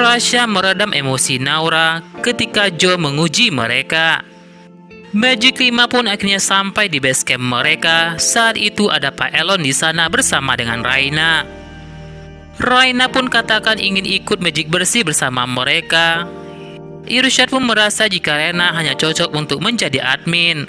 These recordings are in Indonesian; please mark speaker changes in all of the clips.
Speaker 1: Rasya meredam emosi Naura ketika Joe menguji mereka. Magic 5 pun akhirnya sampai di base camp mereka. Saat itu ada Pak Elon di sana bersama dengan Raina. Raina pun katakan ingin ikut Magic bersih bersama mereka. Irsyad pun merasa jika Raina hanya cocok untuk menjadi admin.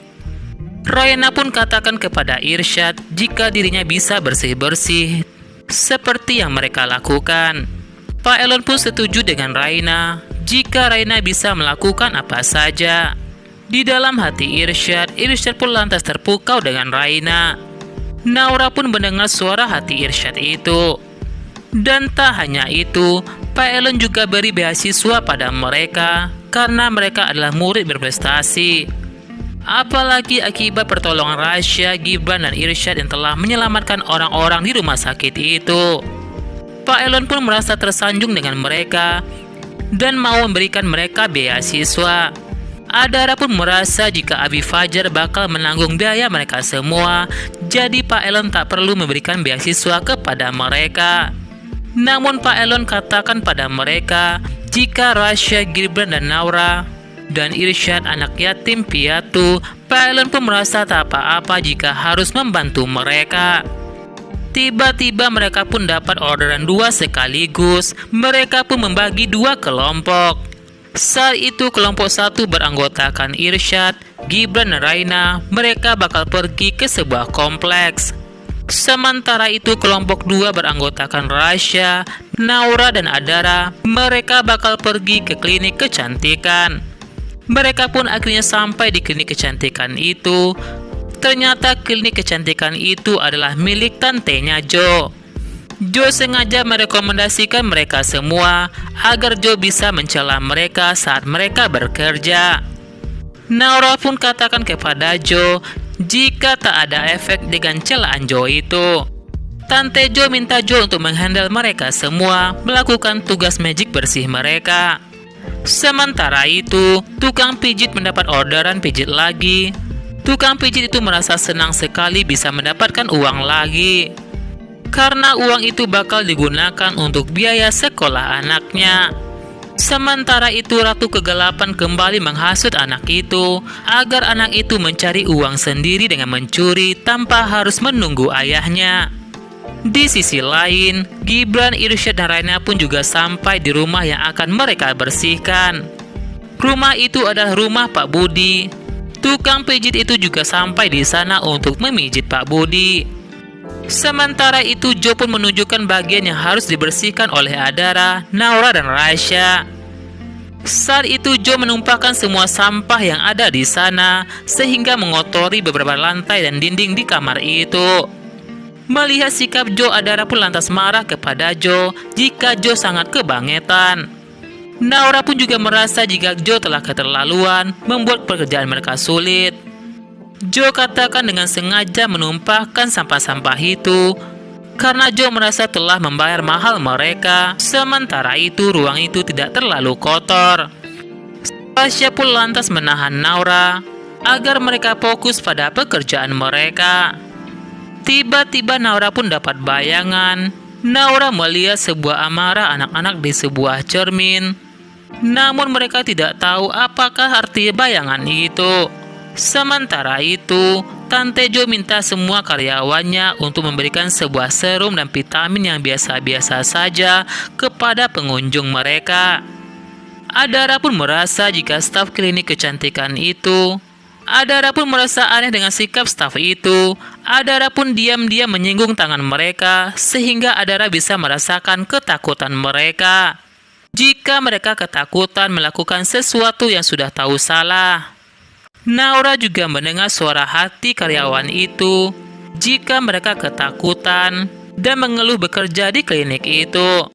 Speaker 1: Raina pun katakan kepada Irsyad jika dirinya bisa bersih-bersih seperti yang mereka lakukan. Pak Elon pun setuju dengan Raina jika Raina bisa melakukan apa saja. Di dalam hati Irsyad pun lantas terpukau dengan Raina. Naura pun mendengar suara hati Irsyad itu. Dan tak hanya itu, Pak Elon juga beri beasiswa pada mereka karena mereka adalah murid berprestasi. Apalagi akibat pertolongan Rasya, Gibran, dan Irsyad yang telah menyelamatkan orang-orang di rumah sakit itu. Pak Elon pun merasa tersanjung dengan mereka dan mau memberikan mereka beasiswa. Adara pun merasa jika Abi Fajar bakal menanggung biaya mereka semua, jadi Pak Elon tak perlu memberikan beasiswa kepada mereka. Namun Pak Elon katakan pada mereka jika Rasya, Gibran, dan Naura dan Irsyad anak yatim piatu, Pak Elon pun merasa tak apa-apa jika harus membantu mereka. Tiba-tiba mereka pun dapat orderan 2 sekaligus. Mereka pun membagi 2 kelompok. Saat itu kelompok 1 beranggotakan Irsyad, Gibran, dan Raina. Mereka bakal pergi ke sebuah kompleks. Sementara itu kelompok 2 beranggotakan Rasya, Naura, dan Adara. Mereka bakal pergi ke klinik kecantikan. Mereka pun akhirnya sampai di klinik kecantikan itu. Ternyata klinik kecantikan itu adalah milik tantenya Joe. Joe sengaja merekomendasikan mereka semua agar Joe bisa mencela mereka saat mereka bekerja. Naura pun katakan kepada Joe jika tak ada efek dengan celaan Joe itu. Tante Joe minta Joe untuk menghandle mereka semua, melakukan tugas magic bersih mereka. Sementara itu, tukang pijit mendapat orderan pijit lagi. Tukang pijit itu merasa senang sekali bisa mendapatkan uang lagi. Karena uang itu bakal digunakan untuk biaya sekolah anaknya. Sementara itu Ratu Kegelapan kembali menghasut anak itu agar anak itu mencari uang sendiri dengan mencuri tanpa harus menunggu ayahnya. Di sisi lain, Gibran, Irsyad, dan Raina pun juga sampai di rumah yang akan mereka bersihkan. Rumah itu adalah rumah Pak Budi. Tukang pijit itu juga sampai di sana untuk memijit Pak Budi. Sementara itu Joe pun menunjukkan bagian yang harus dibersihkan oleh Adara, Naura, dan Rasya. Saat itu Joe menumpahkan semua sampah yang ada di sana sehingga mengotori beberapa lantai dan dinding di kamar itu. Melihat sikap Joe, Adara pun lantas marah kepada Joe jika Joe sangat kebangetan. Naura pun juga merasa jika Joe telah keterlaluan membuat pekerjaan mereka sulit. Joe katakan dengan sengaja menumpahkan sampah-sampah itu karena Joe merasa telah membayar mahal mereka. Sementara itu ruang itu tidak terlalu kotor. Rasya pun lantas menahan Naura agar mereka fokus pada pekerjaan mereka. Tiba-tiba Naura pun dapat bayangan. Naura melihat sebuah amarah anak-anak di sebuah cermin. Namun mereka tidak tahu apakah arti bayangan itu. Sementara itu, Tante Jo minta semua karyawannya untuk memberikan sebuah serum dan vitamin yang biasa-biasa saja kepada pengunjung mereka. Adara pun merasa jika staf klinik kecantikan itu. Adara pun merasa aneh dengan sikap staf itu. Adara pun diam-diam menyinggung tangan mereka sehingga Adara bisa merasakan ketakutan mereka. Jika mereka ketakutan melakukan sesuatu yang sudah tahu salah. Naura juga mendengar suara hati karyawan itu jika mereka ketakutan dan mengeluh bekerja di klinik itu.